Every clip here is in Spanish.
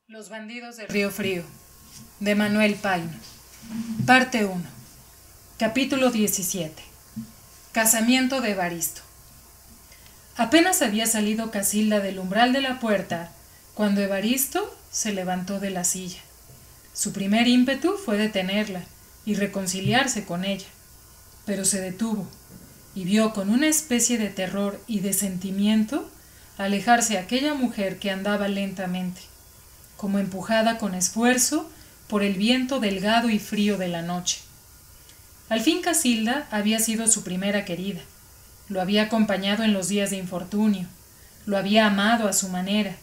Los bandidos de Río Frío, de Manuel Paino. Parte 1. Capítulo 17. Casamiento de Evaristo. Apenas había salido Casilda del umbral de la puerta, cuando Evaristo se levantó de la silla. Su primer ímpetu fue detenerla y reconciliarse con ella, pero se detuvo y vio con una especie de terror y de sentimiento alejarse aquella mujer que andaba lentamente, como empujada con esfuerzo por el viento delgado y frío de la noche. Al fin Casilda había sido su primera querida, lo había acompañado en los días de infortunio, lo había amado a su manera,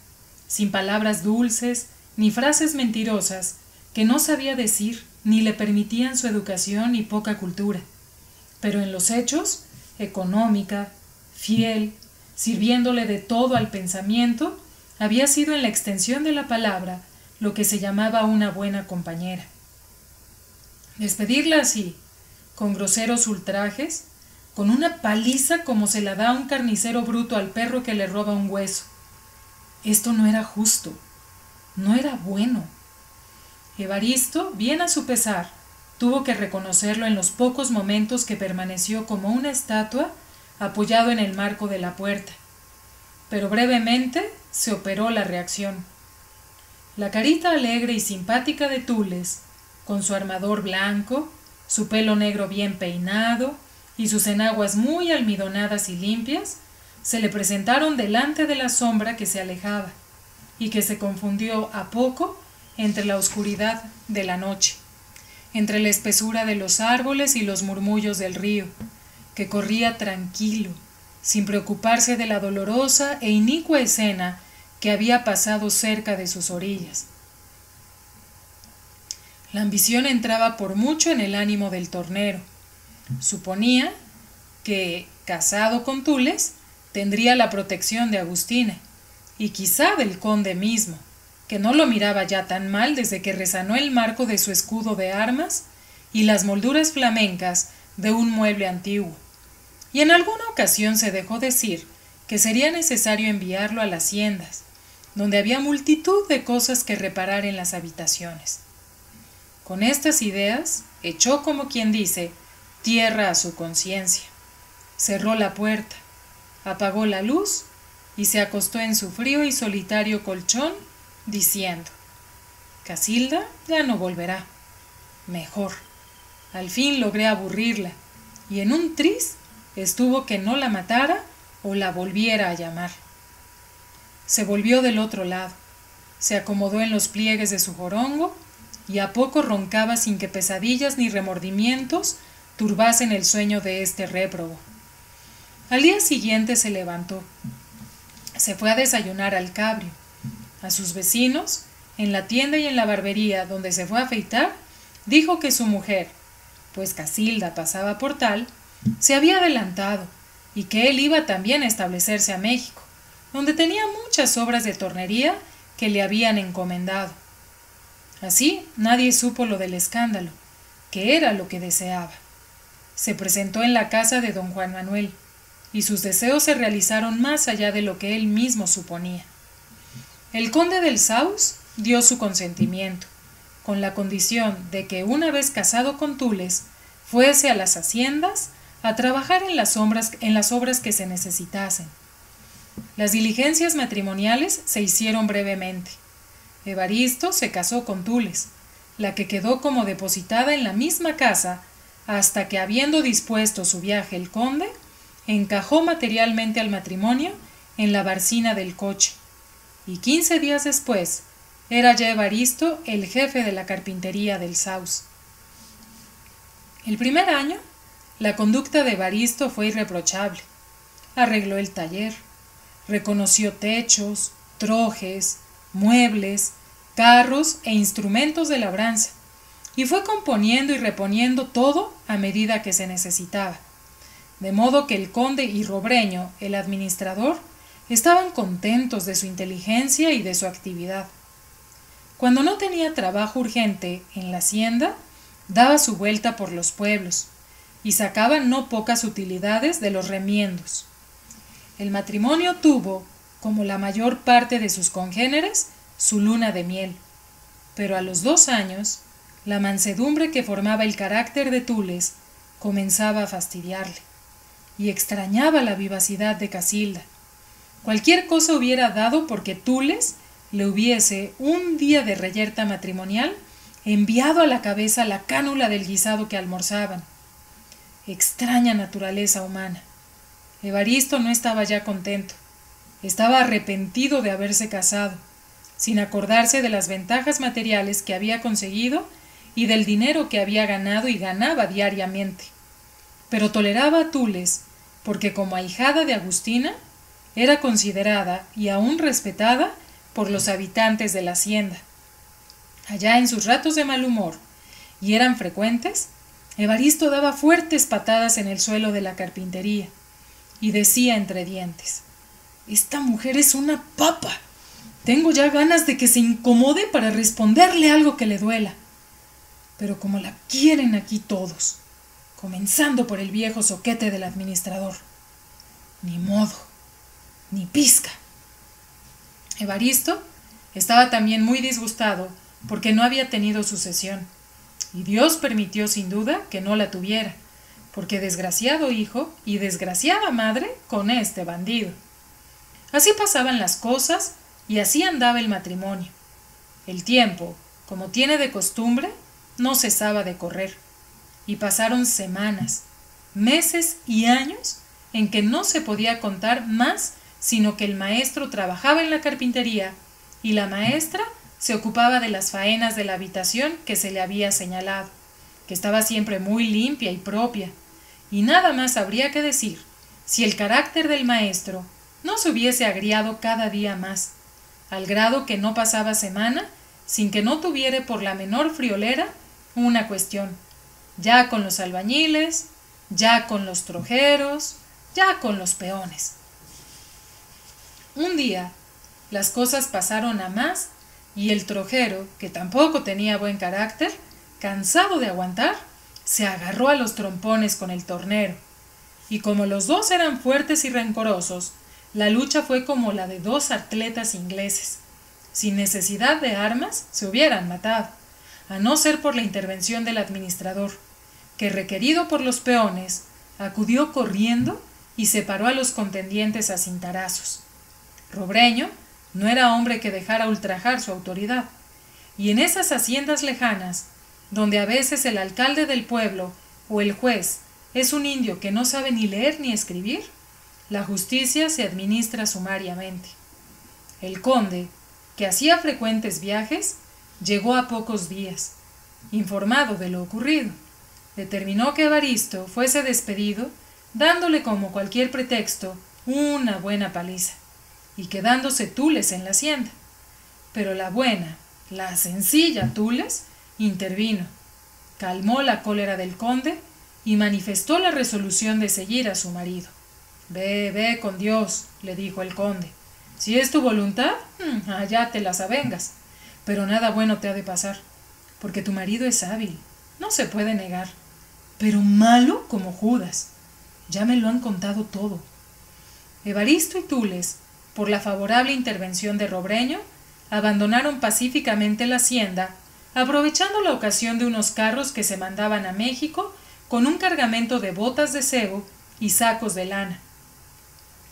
sin palabras dulces ni frases mentirosas que no sabía decir ni le permitían su educación y poca cultura, pero en los hechos, económica, fiel, sirviéndole de todo al pensamiento, había sido en la extensión de la palabra lo que se llamaba una buena compañera. Despedirla así, con groseros ultrajes, con una paliza como se la da un carnicero bruto al perro que le roba un hueso. Esto no era justo, no era bueno. Evaristo, bien a su pesar, tuvo que reconocerlo en los pocos momentos que permaneció como una estatua apoyado en el marco de la puerta. Pero brevemente se operó la reacción. La carita alegre y simpática de Tules, con su armador blanco, su pelo negro bien peinado y sus enaguas muy almidonadas y limpias, se le presentaron delante de la sombra que se alejaba y que se confundió a poco entre la oscuridad de la noche, entre la espesura de los árboles y los murmullos del río, que corría tranquilo, sin preocuparse de la dolorosa e inicua escena que había pasado cerca de sus orillas. La ambición entraba por mucho en el ánimo del tornero. Suponía que, casado con Tules, tendría la protección de Agustina, y quizá del conde mismo, que no lo miraba ya tan mal desde que rezanó el marco de su escudo de armas y las molduras flamencas de un mueble antiguo. Y en alguna ocasión se dejó decir que sería necesario enviarlo a las haciendas, donde había multitud de cosas que reparar en las habitaciones. Con estas ideas, echó, como quien dice, tierra a su conciencia. Cerró la puerta, apagó la luz y se acostó en su frío y solitario colchón, diciendo: Casilda ya no volverá. Mejor. Al fin logré aburrirla, y en un tris estuvo que no la matara o la volviera a llamar. Se volvió del otro lado, se acomodó en los pliegues de su jorongo y a poco roncaba sin que pesadillas ni remordimientos turbasen el sueño de este réprobo. Al día siguiente se levantó, se fue a desayunar al cabrio. A sus vecinos, en la tienda y en la barbería donde se fue a afeitar, dijo que su mujer, pues Casilda pasaba por tal, se había adelantado y que él iba también a establecerse a México, donde tenía muchas obras de tornería que le habían encomendado. Así nadie supo lo del escándalo, que era lo que deseaba. Se presentó en la casa de don Juan Manuel, y sus deseos se realizaron más allá de lo que él mismo suponía. El conde del Saus dio su consentimiento, con la condición de que una vez casado con Tules, fuese a las haciendas a trabajar en las obras que se necesitasen. Las diligencias matrimoniales se hicieron brevemente. Evaristo se casó con Tules, la que quedó como depositada en la misma casa hasta que, habiendo dispuesto su viaje el conde, encajó materialmente al matrimonio en la barcina del coche, y 15 días después era ya Evaristo el jefe de la carpintería del Saus. El primer año, la conducta de Evaristo fue irreprochable. Arregló el taller, reconoció techos, trojes, muebles, carros e instrumentos de labranza, y fue componiendo y reponiendo todo a medida que se necesitaba, de modo que el conde y Robreño, el administrador, Estaban contentos de su inteligencia y de su actividad. Cuando no tenía trabajo urgente en la hacienda, daba su vuelta por los pueblos y sacaba no pocas utilidades de los remiendos. El matrimonio tuvo, como la mayor parte de sus congéneres, su luna de miel, pero a los 2 años, la mansedumbre que formaba el carácter de Tules comenzaba a fastidiarle, y extrañaba la vivacidad de Casilda. Cualquier cosa hubiera dado porque Tules le hubiese, un día de reyerta matrimonial, enviado a la cabeza la cánula del guisado que almorzaban. Extraña naturaleza humana. Evaristo no estaba ya contento. Estaba arrepentido de haberse casado, sin acordarse de las ventajas materiales que había conseguido y del dinero que había ganado y ganaba diariamente. Pero toleraba a Tules porque, como ahijada de Agustina, era considerada y aún respetada por los habitantes de la hacienda. Allá en sus ratos de mal humor, y eran frecuentes, Evaristo daba fuertes patadas en el suelo de la carpintería y decía entre dientes: «Esta mujer es una papa. Tengo ya ganas de que se incomode para responderle algo que le duela. Pero como la quieren aquí todos, comenzando por el viejo zoquete del administrador, ni modo, ni pizca». Evaristo estaba también muy disgustado porque no había tenido sucesión, y Dios permitió sin duda que no la tuviera, porque desgraciado hijo y desgraciada madre con este bandido. Así pasaban las cosas y así andaba el matrimonio. El tiempo, como tiene de costumbre, no cesaba de correr, y pasaron semanas, meses y años en que no se podía contar más sino que el maestro trabajaba en la carpintería y la maestra se ocupaba de las faenas de la habitación que se le había señalado, que estaba siempre muy limpia y propia, y nada más habría que decir si el carácter del maestro no se hubiese agriado cada día más, al grado que no pasaba semana sin que no tuviera por la menor friolera una cuestión, ya con los albañiles, ya con los trojeros, ya con los peones. Un día las cosas pasaron a más y el trojero, que tampoco tenía buen carácter, cansado de aguantar, se agarró a los trompones con el tornero, y como los dos eran fuertes y rencorosos, la lucha fue como la de 2 atletas ingleses. Sin necesidad de armas se hubieran matado, a no ser por la intervención del administrador, que, requerido por los peones, acudió corriendo y separó a los contendientes a cintarazos. Robreño no era hombre que dejara ultrajar su autoridad, y en esas haciendas lejanas, donde a veces el alcalde del pueblo o el juez es un indio que no sabe ni leer ni escribir, la justicia se administra sumariamente. El conde, que hacía frecuentes viajes, llegó a pocos días. Informado de lo ocurrido, determinó que Evaristo fuese despedido, dándole como cualquier pretexto una buena paliza, y quedándose Tules en la hacienda. Pero la buena, la sencilla Tules intervino, calmó la cólera del conde y manifestó la resolución de seguir a su marido. Ve con Dios, le dijo el conde. Si es tu voluntad, allá te las avengas, pero nada bueno te ha de pasar, porque tu marido es hábil, no se puede negar, pero malo como Judas. Ya me lo han contado todo. Evaristo y Tules, por la favorable intervención de Robreño, abandonaron pacíficamente la hacienda, aprovechando la ocasión de unos carros que se mandaban a México con un cargamento de botas de sebo y sacos de lana.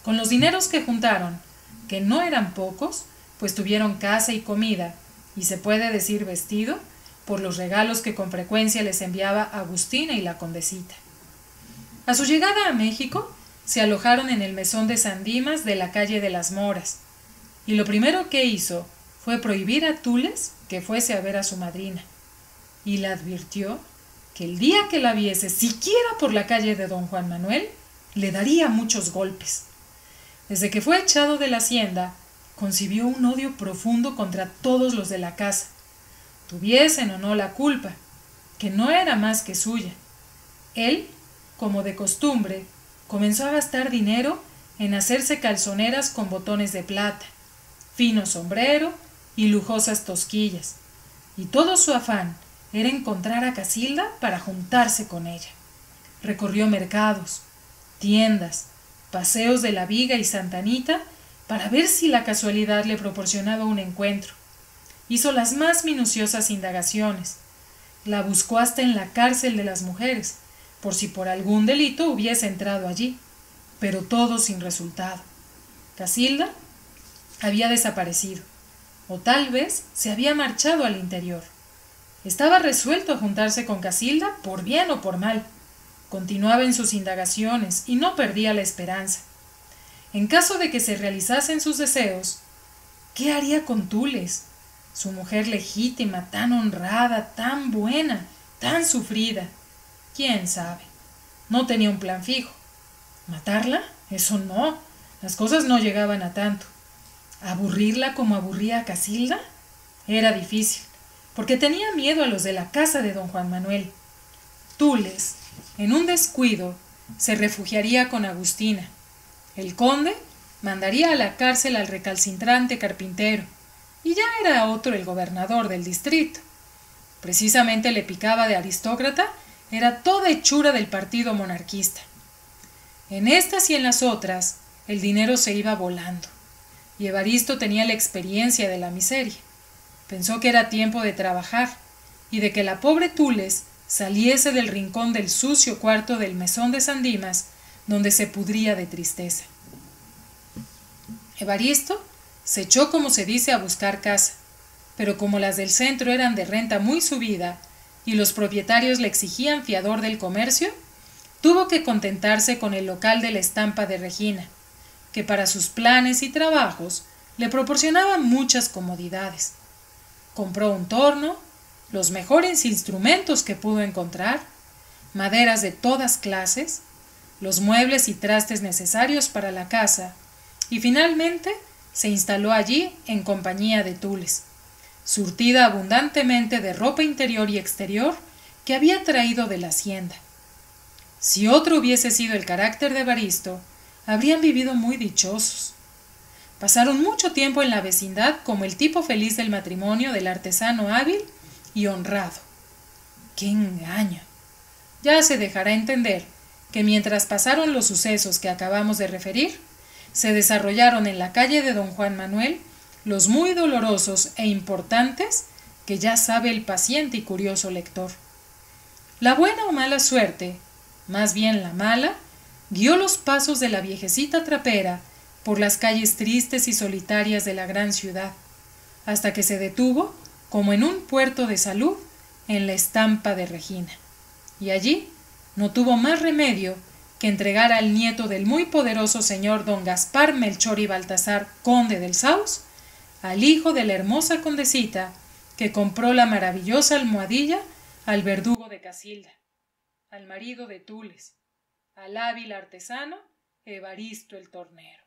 Con los dineros que juntaron, que no eran pocos, pues tuvieron casa y comida, y se puede decir vestido, por los regalos que con frecuencia les enviaba Agustina y la condesita. A su llegada a México, se alojaron en el mesón de San Dimas de la calle de las Moras, y lo primero que hizo fue prohibir a Tules que fuese a ver a su madrina, y la advirtió que el día que la viese siquiera por la calle de don Juan Manuel, le daría muchos golpes. Desde que fue echado de la hacienda, concibió un odio profundo contra todos los de la casa, tuviesen o no la culpa, que no era más que suya. Él, como de costumbre, comenzó a gastar dinero en hacerse calzoneras con botones de plata, fino sombrero y lujosas tosquillas, y todo su afán era encontrar a Casilda para juntarse con ella. Recorrió mercados, tiendas, paseos de la Viga y Santa Anita para ver si la casualidad le proporcionaba un encuentro. Hizo las más minuciosas indagaciones. La buscó hasta en la cárcel de las mujeres, por si por algún delito hubiese entrado allí, pero todo sin resultado. Casilda había desaparecido, o tal vez se había marchado al interior. Estaba resuelto a juntarse con Casilda por bien o por mal. Continuaba en sus indagaciones y no perdía la esperanza. En caso de que se realizasen sus deseos, ¿qué haría con Tules? Su mujer legítima, tan honrada, tan buena, tan sufrida. ¿Quién sabe? No tenía un plan fijo. ¿Matarla? Eso no. Las cosas no llegaban a tanto. ¿Aburrirla como aburría a Casilda? Era difícil, porque tenía miedo a los de la casa de don Juan Manuel. Tules, en un descuido, se refugiaría con Agustina. El conde mandaría a la cárcel al recalcitrante carpintero, y ya era otro el gobernador del distrito. Precisamente le picaba de aristócrata, era toda hechura del partido monarquista. En estas y en las otras, el dinero se iba volando, y Evaristo tenía la experiencia de la miseria. Pensó que era tiempo de trabajar, y de que la pobre Tules saliese del rincón del sucio cuarto del mesón de San Dimas, donde se pudría de tristeza. Evaristo se echó, como se dice, a buscar casa, pero como las del centro eran de renta muy subida y los propietarios le exigían fiador del comercio, tuvo que contentarse con el local de la Estampa de Regina, que para sus planes y trabajos le proporcionaba muchas comodidades. Compró un torno, los mejores instrumentos que pudo encontrar, maderas de todas clases, los muebles y trastes necesarios para la casa, y finalmente se instaló allí en compañía de Tules, surtida abundantemente de ropa interior y exterior que había traído de la hacienda. Si otro hubiese sido el carácter de Evaristo, habrían vivido muy dichosos. Pasaron mucho tiempo en la vecindad como el tipo feliz del matrimonio del artesano hábil y honrado. ¡Qué engaño! Ya se dejará entender que mientras pasaron los sucesos que acabamos de referir, se desarrollaron en la calle de don Juan Manuel los muy dolorosos e importantes que ya sabe el paciente y curioso lector. La buena o mala suerte, más bien la mala, guió los pasos de la viejecita trapera por las calles tristes y solitarias de la gran ciudad, hasta que se detuvo, como en un puerto de salud, en la Estampa de Regina. Y allí no tuvo más remedio que entregar al nieto del muy poderoso señor don Gaspar Melchor y Baltasar, conde del Saus, al hijo de la hermosa condesita que compró la maravillosa almohadilla al verdugo de Casilda, al marido de Tules, al hábil artesano Evaristo el Tornero.